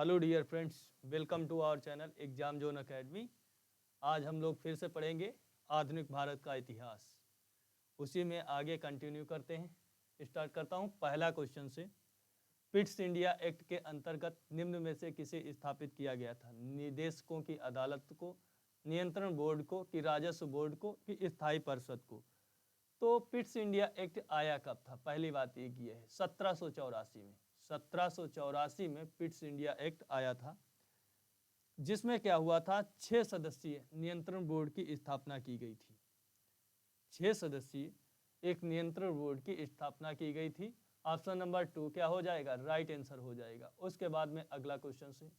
Hello dear friends, welcome to our channel exam zone academy. आज हम लोग फिर से पढ़ेंगे आधुनिक भारत का इतिहास। उसी में आगे कंटिन्यू करते हैं। स्टार्ट करता हूं पहला क्वेश्चन से। पिट्स इंडिया एक्ट के अंतर्गत निम्न में से किसे स्थापित किया गया था? निदेशकों की अदालत को, नियंत्रण बोर्ड को, कि राजस्व बोर्ड को, कि स्थायी परिषद को? तो पिट्स इंडिया एक्ट आया कब था? पहली बात ये है 1784 में। 1784 में पिट्स इंडिया एक्ट आया था, जिसमें क्या हुआ था, 6 सदस्यीय नियंत्रण बोर्ड की स्थापना की गई थी। 6 सदस्यीय एक नियंत्रण बोर्ड की स्थापना की गई थी। ऑप्शन नंबर 2 क्या हो जाएगा? राइट आंसर हो जाएगा। उसके बाद में अगला क्वेश्चन से,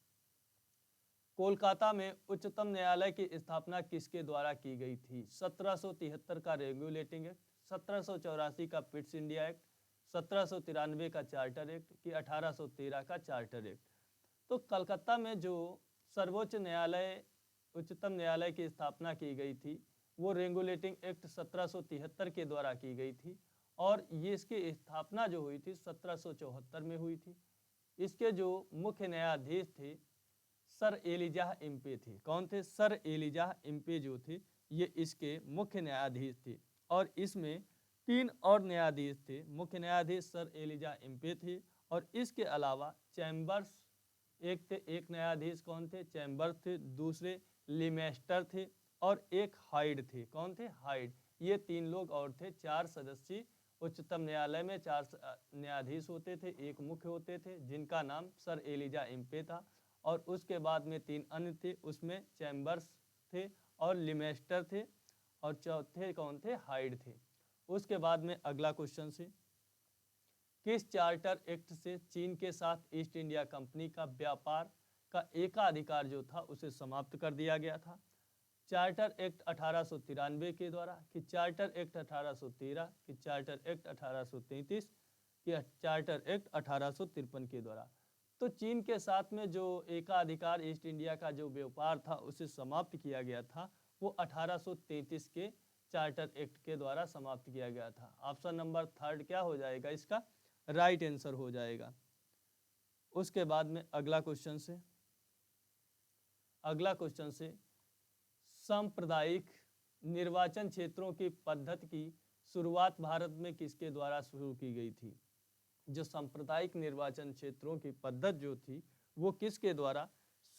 कोलकाता में उच्चतम न्यायालय की स्थापना किसके द्वारा की गई थी? 1773 का रेगुलेटिंग एक्ट, 1784 का पिट्स इंडिया एक्ट, 1793 का चार्टर एक्ट, कि 1813 का चार्टर एक्ट? तो कलकत्ता में जो सर्वोच्च न्यायालय, उच्चतम न्यायालय की स्थापना की गई थी, वो रेगुलेटिंग एक्ट 1773 के द्वारा की गई थी। और ये इसकी स्थापना जो हुई थी 1774 में हुई थी। इसके जो मुख्य न्यायाधीश थे सर एलिजाह इम्पे थे। कौन थे? सर एलिजाह इम्पे जो थे, ये इसके मुख्य न्यायाधीश थे। और इसमें 3 और न्यायाधीश थे। मुख्य न्यायाधीश सर एलिजाह इम्पे थे, और इसके अलावा चैम्बर्स एक थे। एक न्यायाधीश कौन थे? चैम्बर्स थे। दूसरे लिमेस्टर थे, और एक हाइड थे। कौन थे? हाइड। ये 3 लोग और थे। 4 सदस्यीय उच्चतम न्यायालय में 4 न्यायाधीश होते थे, एक मुख्य होते थे, जिनका नाम सर एलिजा इम्पे था। और उसके बाद में 3 अन्य थे, उसमें चैम्बर्स थे और लिमेस्टर थे, और चौथे कौन थे? हाइड थे। उसके बाद में अगला क्वेश्चन से, किस चार्टर एक्ट से चीन के साथ ईस्ट इंडिया कंपनी का व्यापार का एकाधिकार जो था उसे समाप्त कर दिया गया था? चार्टर एक्ट 1893 के द्वारा, कि चार्टर एक्ट 1813, कि चार्टर एक्ट 1833, कि चार्टर एक्ट 1853 के द्वारा? तो चीन के साथ में जो एकाधिकार ईस्ट इंडिया का जो व्यापार था उसे समाप्त किया गया था, वो 1833 के चार्टर एक्ट के द्वारा समाप्त किया गया था। ऑप्शन नंबर 3 क्या हो जाएगा? इसका राइट आंसर हो जाएगा। उसके बाद में अगला क्वेश्चन से सांप्रदायिक निर्वाचन क्षेत्रों की पद्धति की शुरुआत भारत में किसके द्वारा शुरू की गई थी? जो सांप्रदायिक निर्वाचन क्षेत्रों की पद्धति जो थी वो किसके द्वारा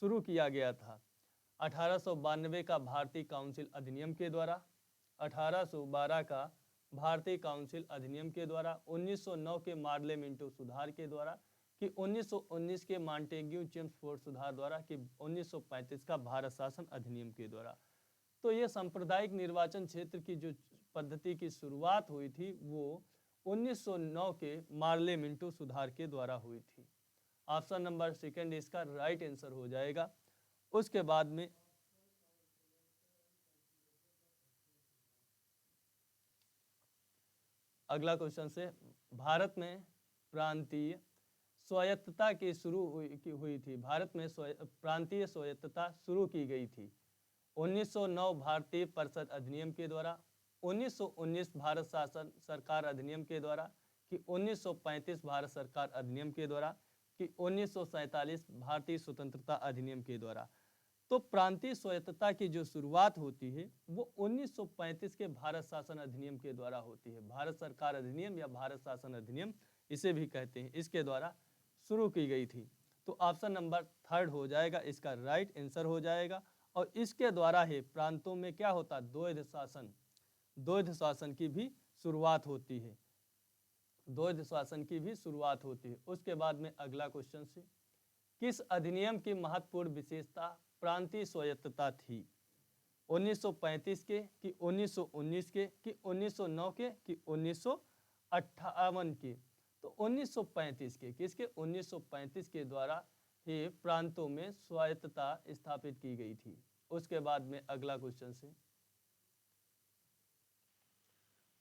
शुरू किया गया था? 1892 का भारतीय काउंसिल अधिनियम के द्वारा, 1812 का भारतीय काउंसिल अधिनियम के द्वारा, 1909 के मार्ले मिंटो सुधार के द्वारा, कि 1919 के मॉन्टेग्यू चेम्सफोर्ड सुधार द्वारा, कि 1935 का भारत शासन अधिनियम के द्वारा? तो ये सांप्रदायिक निर्वाचन क्षेत्र की जो पद्धति की शुरुआत हुई थी वो 1909 के मार्ले मिंटो सुधार के द्वारा हुई थी। ऑप्शन नंबर 2 इसका राइट आंसर हो जाएगा। उसके बाद में अगला क्वेश्चन से, भारत में प्रांतीय स्वायत्तता की शुरू हुई थी। भारत में प्रांतीय स्वायत्तता शुरू की गई थी 1909 भारतीय परिषद अधिनियम के द्वारा, 1919 भारत शासन सरकार अधिनियम के द्वारा, कि 1935 भारत सरकार अधिनियम के द्वारा, कि 1947 भारतीय स्वतंत्रता अधिनियम के द्वारा? तो प्रांतीय स्वायत्तता की जो शुरुआत होती है वो 1935 के भारत शासन अधिनियम के द्वारा होती है। भारत सरकार अधिनियम या भारत शासन अधिनियम इसे भी कहते हैं, इसके द्वारा शुरू की गई थी। तो ऑप्शन नंबर 3 हो जाएगा, इसका राइट आंसर हो जाएगा। और इसके द्वारा ही प्रांतों में क्या होता है? द्वैध शासन की भी शुरुआत होती है। द्वैध शासन की भी शुरुआत होती है। उसके बाद में अगला क्वेश्चन से, किस अधिनियम की महत्वपूर्ण विशेषता प्रांतीय स्वायत्तता थी? 1935 के, कि 1919 के, कि 1909 के, कि 1958 के? तो 1935 के। किसके? 1935 के द्वारा ही प्रांतों में स्वायत्तता स्थापित की गई थी। उसके बाद में अगला क्वेश्चन से,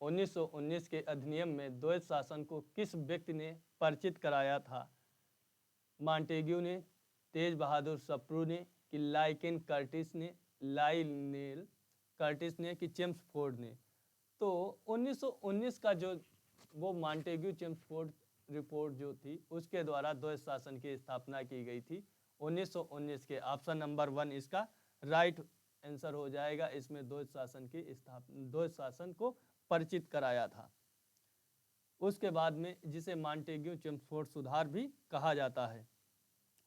1919 के अधिनियम में द्वैध शासन को किस व्यक्ति ने परिचित कराया था? मॉन्टेग्यू ने, तेज बहादुर सप्रू ने, कि लाइकेन कर्टिस ने, लाइनेल कर्टिस ने, कि चेम्सफोर्ड ने? तो 1919 का जो वो मॉन्टेग्यू चेम्सफोर्ड रिपोर्ट जो थी उसके द्वारा द्वैध शासन की स्थापना की गई थी 1919 के। ऑप्शन नंबर 1 इसका राइट आंसर हो जाएगा। इसमें द्वैध शासन की स्थापना, द्वैध शासन को परिचित कराया था। उसके बाद में जिसे मॉन्टेग्यू चेम्सफोर्ड सुधार भी कहा जाता है।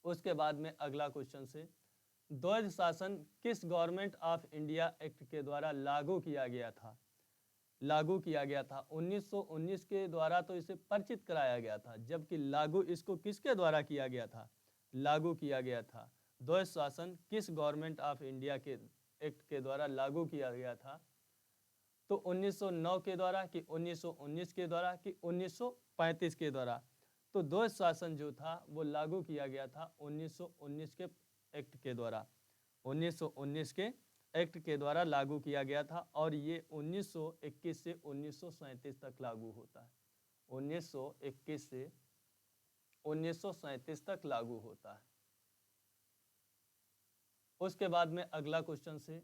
उसके बाद में अगला क्वेश्चन से, द्वैध शासन किस गवर्नमेंट ऑफ इंडिया एक्ट के द्वारा लागू किया गया था? लागू किया गया था 1919 के द्वारा तो इसे परिचित कराया गया था, जबकि लागू इसको किसके द्वारा किया गया था? लागू किया गया था। द्वैध शासन किस गवर्नमेंट ऑफ इंडिया के एक्ट के द्वारा लागू किया गया था? तो 1909 के द्वारा कि 1919 के द्वारा कि 1935 के द्वारा? तो द्वैध शासन जो था वो लागू किया गया था 1919 के एक्ट के द्वारा। 1919 के एक्ट के द्वारा लागू किया गया था और ये 1921 से 1937 तक लागू होता है। 1921 से 1937 तक लागू होता है। उसके बाद में अगला क्वेश्चन से,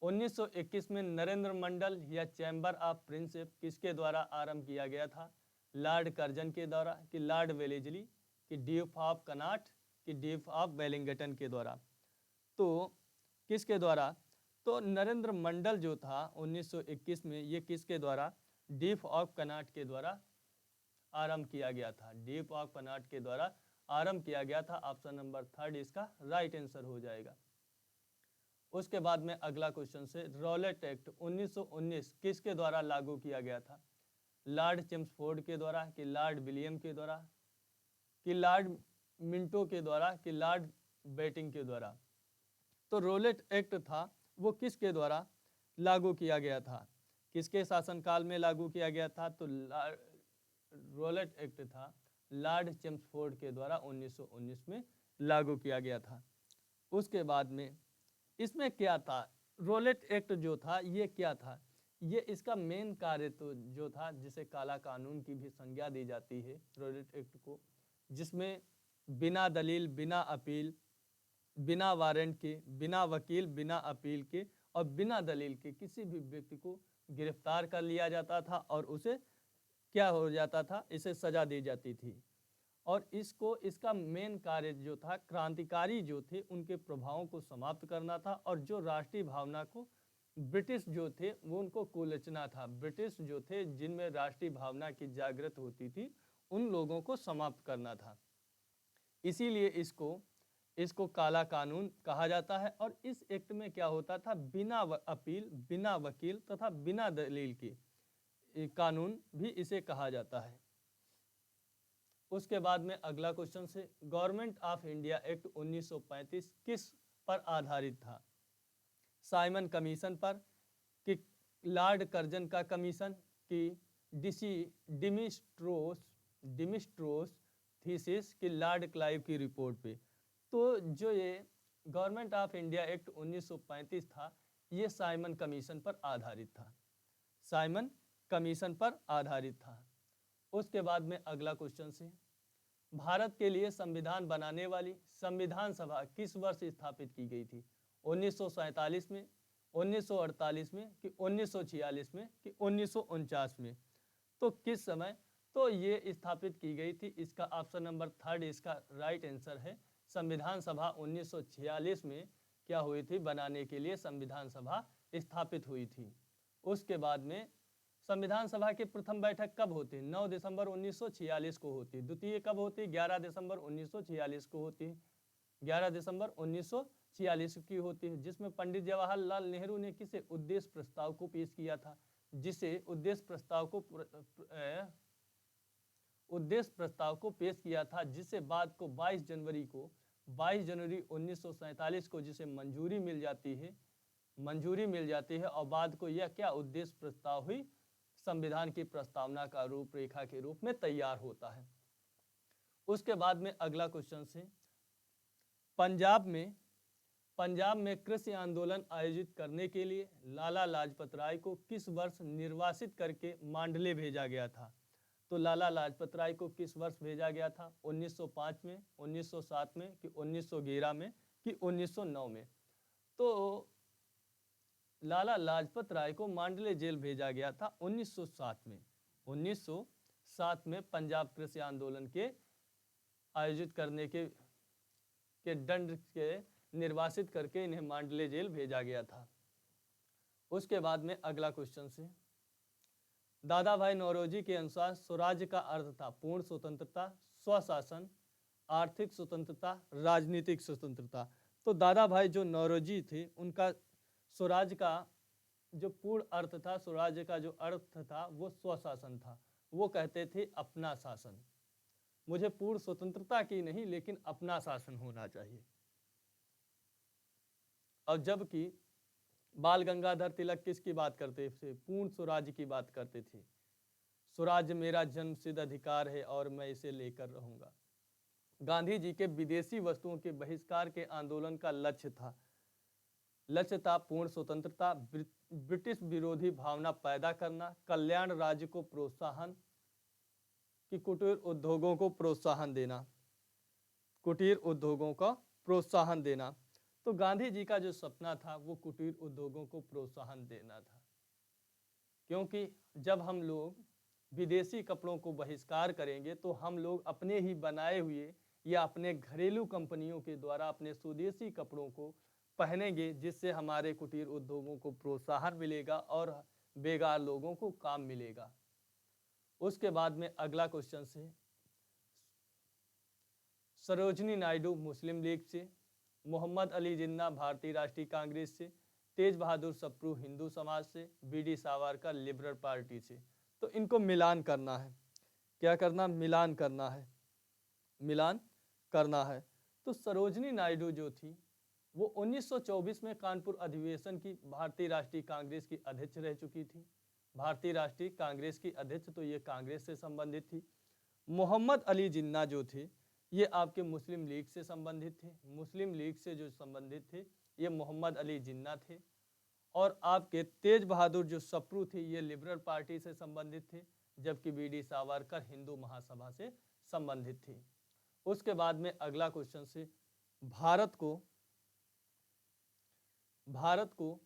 1921 में नरेंद्र मंडल या चैम्बर ऑफ प्रिंसेप किसके द्वारा आरंभ किया गया था? लॉर्ड कर्जन के द्वारा कि लॉर्ड वेलेजली कि ड्यूक ऑफ कनॉट कि ड्यूक ऑफ वेलिंगटन के द्वारा? तो किसके द्वारा? तो नरेंद्र मंडल जो था 1921 में, ये किसके द्वारा? ड्यूक ऑफ कनॉट के द्वारा आरंभ किया गया था। ड्यूक ऑफ कनॉट के द्वारा आरंभ किया गया था। ऑप्शन नंबर 3 इसका राइट आंसर हो जाएगा। उसके बाद में अगला क्वेश्चन से, रॉलेट एक्ट 1919 किसके द्वारा लागू किया गया था? लॉर्ड चेम्सफोर्ड के द्वारा कि लॉर्ड विलियम के द्वारा कि लॉर्ड मिंटो के द्वारा कि लॉर्ड बेटिंग के द्वारा? तो रॉलेट एक्ट था वो किसके द्वारा लागू किया गया था? किसके शासनकाल में लागू किया गया था? तो रॉलेट एक्ट था लॉर्ड चेम्सफोर्ड के द्वारा 1919 में लागू किया गया था। उसके बाद में इसमें क्या था? रॉलेट एक्ट जो था ये क्या था? ये इसका मेन कार्य तो जो था, जिसे काला कानून की भी संज्ञा दी जाती है रॉलेट एक्ट को, जिसमें बिना दलील, बिना अपील, बिना वारंट के, बिना वकील, बिना अपील के और बिना दलील के किसी भी व्यक्ति को गिरफ्तार कर लिया जाता था और उसे क्या हो जाता था? इसे सजा दी जाती थी। और इसका मेन कार्य जो था, क्रांतिकारी जो थे उनके प्रभावों को समाप्त करना था और जो राष्ट्रीय भावना को ब्रिटिश जो थे वो उनको कुचलना था। ब्रिटिश जो थे जिनमें राष्ट्रीय भावना की जागृत होती थी, उन लोगों को समाप्त करना था। इसीलिए इसको काला कानून कहा जाता है। और इस एक्ट में क्या होता था? बिना अपील, बिना वकील तथा बिना दलील के कानून भी इसे कहा जाता है। उसके बाद में अगला क्वेश्चन से, गवर्नमेंट ऑफ इंडिया एक्ट 1935 किस पर आधारित था? साइमन कमीशन पर कि लॉर्ड कर्जन का कमीशन कि डिमिस्ट्रोस थीसिस कि लॉर्ड क्लाइव की रिपोर्ट पे? तो जो ये गवर्नमेंट ऑफ इंडिया एक्ट 1935 था, ये साइमन कमीशन पर आधारित था। साइमन कमीशन पर आधारित था। उसके बाद में अगला क्वेश्चन से, भारत के लिए संविधान बनाने वाली संविधान सभा किस वर्ष स्थापित की गई थी? 1947 में, 1948 में कि 1946 में कि 1949 में? तो किस समय तो ये स्थापित की गई थी? इसका ऑप्शन नंबर 3 इसका राइट आंसर है। संविधान सभा 1946 में क्या हुई थी? बनाने के लिए संविधान सभा स्थापित हुई थी। उसके बाद में संविधान सभा की प्रथम बैठक कब होती? 9 दिसंबर 1946 को होती। द्वितीय कब होती? 11 दिसंबर 1946 को होती। 11 दिसंबर 1946 की होती है, जिसमें पंडित जवाहरलाल नेहरू ने किसे उद्देश्य प्रस्ताव को पेश किया था? जिसे उद्देश्य प्रस्ताव को पेश किया था, जिसे बाद को 22 जनवरी 1947 को जिसे मंजूरी मिल जाती है और बाद को यह क्या उद्देश्य प्रस्ताव हुई? संविधान की प्रस्तावना का रूपरेखा के रूप में तैयार होता है। उसके बाद में अगला क्वेश्चन से, पंजाब में कृषि आंदोलन आयोजित करने के लिए लाला लाजपत राय को किस वर्ष निर्वासित करके मांडले भेजा गया था? तो लाला लाजपत राय को किस वर्ष भेजा गया था? 1905 में, 1907 में कि 1911 में कि 1909 में? तो लाला लाजपत राय को मांडले जेल भेजा गया था 1907 में। 1907 में पंजाब कृषि आंदोलन के आयोजित करने के दंड के निर्वासित करके इन्हें मांडले जेल भेजा गया था। उसके बाद में अगला क्वेश्चन से, दादा भाई नौरोजी के अनुसार स्वराज्य का अर्थ था पूर्ण स्वतंत्रता, स्वशासन, आर्थिक स्वतंत्रता, राजनीतिक स्वतंत्रता। तो दादा भाई जो नौरोजी थे उनका स्वराज्य का जो पूर्ण अर्थ था, स्वराज्य का जो अर्थ था वो स्वशासन था। वो कहते थे अपना शासन, मुझे पूर्ण स्वतंत्रता की नहीं लेकिन अपना शासन होना चाहिए। और जबकि बाल गंगाधर तिलक किसकी बात करते थे? पूर्ण स्वराज्य की बात करते थे। स्वराज्य मेरा जन्मसिद्ध अधिकार है और मैं इसे लेकर रहूंगा। गांधी जी के विदेशी वस्तुओं के बहिष्कार के आंदोलन का लक्ष्य था पूर्ण स्वतंत्रता, ब्रिटिश विरोधी भावना पैदा करना, कल्याण राज्य को प्रोत्साहन, कि कुटीर उद्योगों को प्रोत्साहन देना, कुटीर उद्योगों का प्रोत्साहन देना। तो गांधी जी का जो सपना था वो कुटीर उद्योगों को प्रोत्साहन देना था, क्योंकि जब हम लोग विदेशी कपड़ों को बहिष्कार करेंगे तो हम लोग अपने ही बनाए हुए या अपने घरेलू कंपनियों के द्वारा अपने स्वदेशी कपड़ों को पहनेंगे, जिससे हमारे कुटीर उद्योगों को प्रोत्साहन मिलेगा और बेकार लोगों को काम मिलेगा। उसके बाद में अगला क्वेश्चन से, सरोजनी नायडू मुस्लिम लीग से, मोहम्मद अली जिन्ना भारतीय राष्ट्रीय कांग्रेस से, तेज बहादुर सप्रू हिंदू समाज से, बीडी सावरकर लिबरल पार्टी से। तो इनको मिलान करना है। क्या करना? मिलान करना है, मिलान करना है। तो सरोजनी नायडू जो थी वो 1924 में कानपुर अधिवेशन की भारतीय राष्ट्रीय कांग्रेस की अध्यक्ष रह चुकी थी। भारतीय राष्ट्रीय कांग्रेस की अध्यक्ष, तो ये कांग्रेस से संबंधित थी। मोहम्मद अली जिन्ना जो थे ये आपके मुस्लिम लीग से संबंधित थे। मुस्लिम लीग से जो संबंधित थे ये मोहम्मद अली जिन्ना थे। और आपके तेज बहादुर जो सप्रू थे ये लिबरल पार्टी से संबंधित थे, जबकि बीडी सावरकर हिंदू महासभा से संबंधित थी। उसके बाद में अगला क्वेश्चन से, भारत को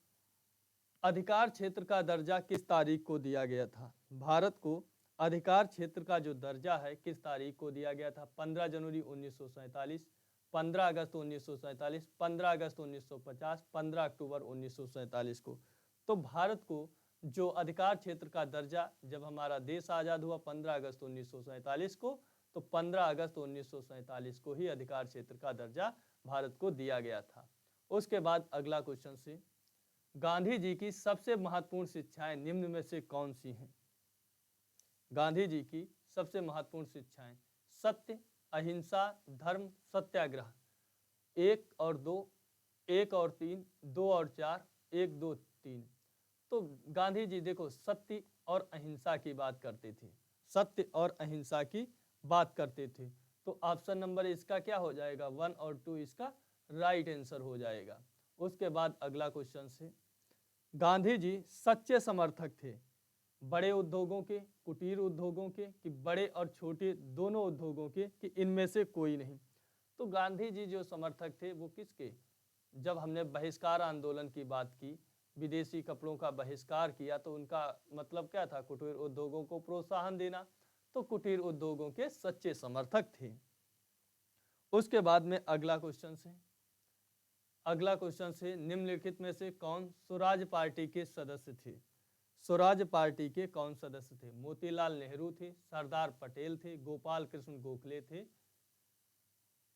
अधिकार क्षेत्र का दर्जा किस तारीख को दिया गया था? भारत को अधिकार क्षेत्र का जो दर्जा है किस तारीख को दिया गया था? 15 जनवरी 1947, 15 अगस्त 1947, 15 अगस्त 1950, 15 अक्टूबर 1947 को। तो भारत को जो अधिकार क्षेत्र का दर्जा, जब हमारा देश आज़ाद हुआ 15 अगस्त 1947 को, तो 15 अगस्त 1947 को ही अधिकार क्षेत्र का दर्जा भारत को दिया गया था। उसके बाद अगला क्वेश्चन से, गांधी जी की सबसे महत्वपूर्ण शिक्षाएं निम्न में से कौन सी हैं? गांधी जी की सबसे महत्वपूर्ण शिक्षाएं, सत्य, अहिंसा, धर्म, सत्याग्रह, 1 और 2, 1 और 3, 2 और 4, 1, 2, 3। तो गांधी जी देखो सत्य और अहिंसा की बात करते थे, सत्य और अहिंसा की बात करते थे। तो ऑप्शन नंबर इसका क्या हो जाएगा? 1 और 2 इसका राइट आंसर हो जाएगा। उसके बाद अगला क्वेश्चन से, गांधी जी सच्चे समर्थक थे बड़े उद्योगों के, कुटीर उद्योगों के, कि बड़े और छोटे दोनों उद्योगों के, कि इनमें से कोई नहीं? तो गांधी जी जो समर्थक थे वो किसके? जब हमने बहिष्कार आंदोलन की बात की, विदेशी कपड़ों का बहिष्कार किया, तो उनका मतलब क्या था? कुटीर उद्योगों को प्रोत्साहन देना। तो कुटीर उद्योगों के सच्चे समर्थक थे। उसके बाद में अगला क्वेश्चन से, निम्नलिखित में से कौन स्वराज पार्टी के सदस्य थे? स्वराज पार्टी के कौन सदस्य थे? मोतीलाल नेहरू थे, सरदार पटेल थे, गोपाल कृष्ण गोखले थे,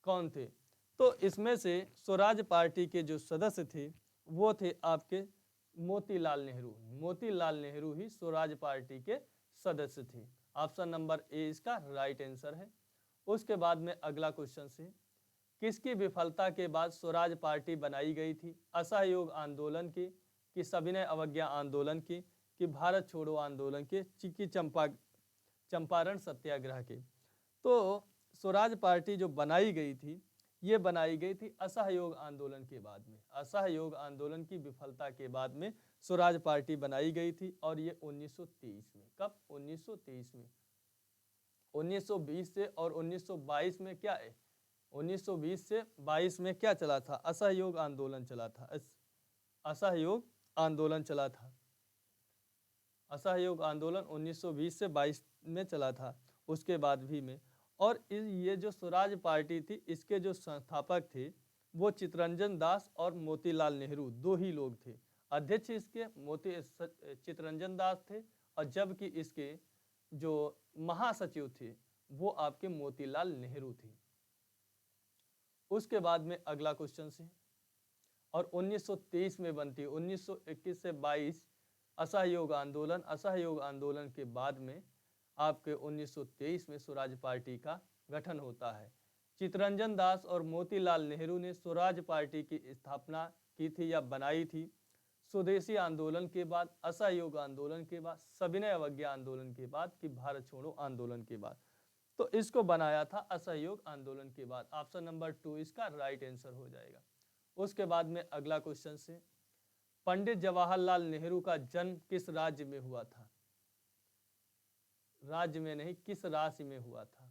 कौन थे? तो इसमें से स्वराज पार्टी के जो सदस्य थे वो थे आपके मोतीलाल नेहरू। मोतीलाल नेहरू ही स्वराज पार्टी के सदस्य थे। ऑप्शन नंबर ए इसका राइट आंसर है। उसके बाद में अगला क्वेश्चन से, किसकी विफलता के बाद स्वराज पार्टी बनाई गई थी? असहयोग आंदोलन की, कि सविनय अवज्ञा आंदोलन की, कि भारत छोड़ो आंदोलन के, कि चंपारण सत्याग्रह के? तो स्वराज पार्टी जो बनाई गई थी ये बनाई गई थी असहयोग आंदोलन के बाद में। असहयोग आंदोलन की विफलता के बाद में स्वराज पार्टी बनाई गई थी, और ये 1923 में। कब? 1923 में। 1920 से और 1922 में क्या है? 1920 से 22 में क्या चला था? असहयोग आंदोलन चला था। असहयोग आंदोलन चला था। असहयोग आंदोलन 1920 से 22 में चला था। उसके बाद भी में, और ये जो स्वराज पार्टी थी इसके जो संस्थापक थे वो चित्तरंजन दास और मोतीलाल नेहरू, दो ही लोग थे। अध्यक्ष इसके चित्तरंजन दास थे और जबकि इसके जो महासचिव थे वो आपके मोतीलाल नेहरू थे। उसके बाद में अगला क्वेश्चन है और 1923 में बनती है। 1921 से 22 असहयोग आंदोलन के बाद में आपके 1923 में स्वराज पार्टी का गठन होता है। चित्तरंजन दास और मोतीलाल नेहरू ने स्वराज पार्टी की स्थापना की थी या बनाई थी स्वदेशी आंदोलन के बाद, असहयोग आंदोलन के बाद, सविनय अवज्ञा आंदोलन के बाद कि भारत छोड़ो आंदोलन के बाद। तो इसको बनाया था असहयोग आंदोलन के बाद। ऑप्शन नंबर 2 इसका राइट आंसर हो जाएगा। उसके बाद में अगला क्वेश्चन से, पंडित जवाहरलाल नेहरू का जन्म किस राज्य में हुआ था? राज्य में नहीं, किस राशि में हुआ था?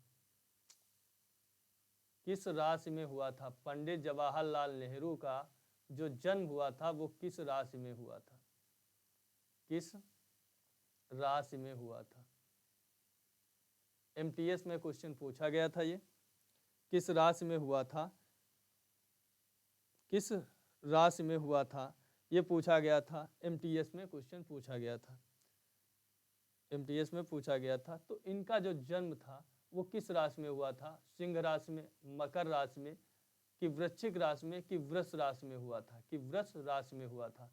किस राशि में हुआ था? पंडित जवाहरलाल नेहरू का जो जन्म हुआ था वो किस राशि में हुआ था? किस राशि में हुआ था? एमटीएस में क्वेश्चन पूछा गया था ये, किस राशि में हुआ था, किस राशि में हुआ था, ये पूछा गया था। एमटीएस में क्वेश्चन पूछा गया था, एमटीएस में पूछा गया था। तो इनका जो जन्म था वो किस राशि में हुआ था? सिंह राशि में, मकर राशि में, कि वृश्चिक राशि में, कि वृष राशि में हुआ था? कि वृष राशि में हुआ था।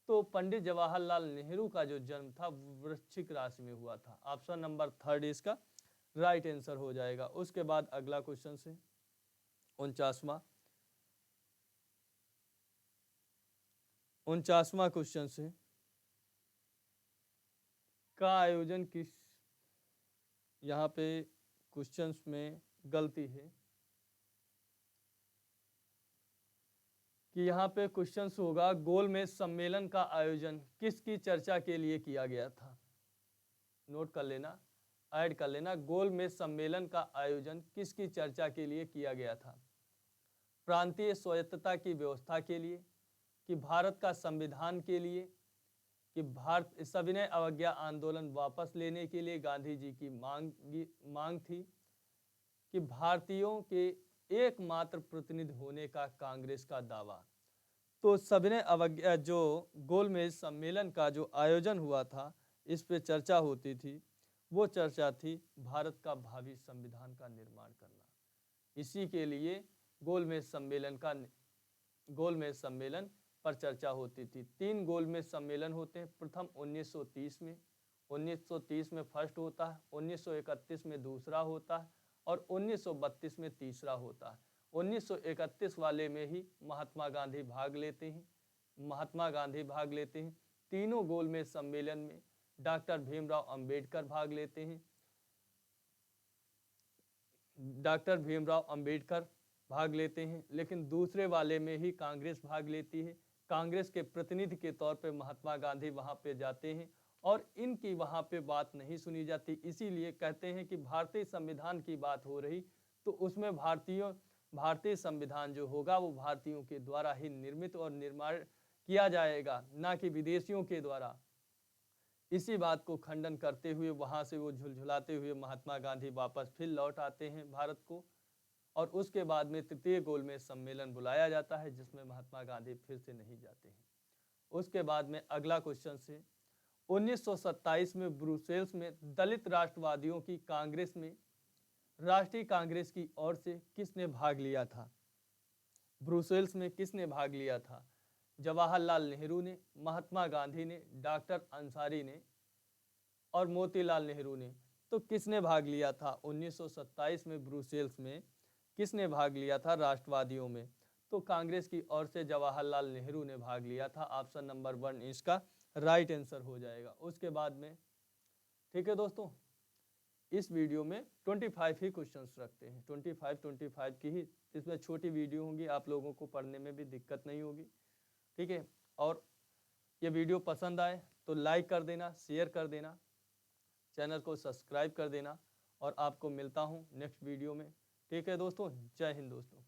तो पंडित जवाहरलाल नेहरू का जो जन्म था वृश्चिक राशि में हुआ था। ऑप्शन नंबर 3 इसका राइट आंसर हो जाएगा। उसके बाद अगला क्वेश्चन से 49वां क्वेश्चन से, का आयोजन किस, यहाँ पे क्वेश्चंस में गलती है कि यहाँ पे क्वेश्चंस होगा गोलमेज सम्मेलन का आयोजन किसकी चर्चा के लिए किया गया था? नोट कर लेना, ऐड कर लेना, गोलमेज सम्मेलन का आयोजन किसकी चर्चा के लिए किया गया था? प्रांतीय स्वायत्तता की व्यवस्था के लिए, कि भारत का संविधान के लिए, कि भारत सविनय अवज्ञा आंदोलन वापस लेने के लिए गांधी जी की मांग थी, कि भारतीयों के एकमात्र प्रतिनिधि होने का कांग्रेस का दावा। तो सविनय अवज्ञा जो गोलमेज सम्मेलन का जो आयोजन हुआ था इस पे चर्चा होती थी, वो चर्चा थी भारत का भावी संविधान का निर्माण करना। इसी के लिए गोलमेज सम्मेलन पर चर्चा होती थी। 3 गोलमेज सम्मेलन होते हैं। प्रथम 1930 में, 1930 में फर्स्ट होता है, 1931 में दूसरा होता है और 1932 में तीसरा होता है। 1931 वाले में ही महात्मा गांधी भाग लेते हैं। तीनों गोलमेज सम्मेलन में डॉक्टर भीमराव अंबेडकर भाग लेते हैं। लेकिन दूसरे वाले में ही कांग्रेस भाग लेती है। कांग्रेस के प्रतिनिधि के तौर पे महात्मा गांधी वहां पे जाते हैं और इनकी वहां पे बात नहीं सुनी जाती। इसीलिए कहते हैं कि भारतीय संविधान की बात हो रही तो उसमें भारतीय संविधान जो होगा वो भारतीयों के द्वारा ही निर्मित और निर्माण किया जाएगा, ना कि विदेशियों के द्वारा। इसी बात को खंडन करते हुए वहां से वो झुलझुलाते हुए महात्मा गांधी वापस फिर लौट आते हैं भारत को और उसके बाद में तृतीय गोलमेज सम्मेलन बुलाया जाता है जिसमें महात्मा गांधी फिर से नहीं जाते हैं। उसके बाद में अगला क्वेश्चन से, 1927 में ब्रुसेल्स में दलित राष्ट्रवादियों की कांग्रेस में राष्ट्रीय कांग्रेस की ओर से किसने भाग लिया था? ब्रुसेल्स में किसने भाग लिया था? जवाहरलाल नेहरू ने, महात्मा गांधी ने, डॉक्टर अंसारी ने और मोतीलाल नेहरू ने। तो किसने भाग लिया था 1927 में ब्रुसेल्स में? किसने भाग लिया था राष्ट्रवादियों में? तो कांग्रेस की ओर से जवाहरलाल नेहरू ने भाग लिया था। ऑप्शन नंबर 1 इसका राइट आंसर हो जाएगा। उसके बाद में ठीक है दोस्तों, इस वीडियो में 25 ही क्वेश्चंस रखते हैं। 25 की ही इसमें छोटी वीडियो होंगी, आप लोगों को पढ़ने में भी दिक्कत नहीं होगी। ठीक है, और ये वीडियो पसंद आए तो लाइक कर देना, शेयर कर देना, चैनल को सब्सक्राइब कर देना और आपको मिलता हूँ नेक्स्ट वीडियो में। ठीक है दोस्तों, जय हिंद दोस्तों।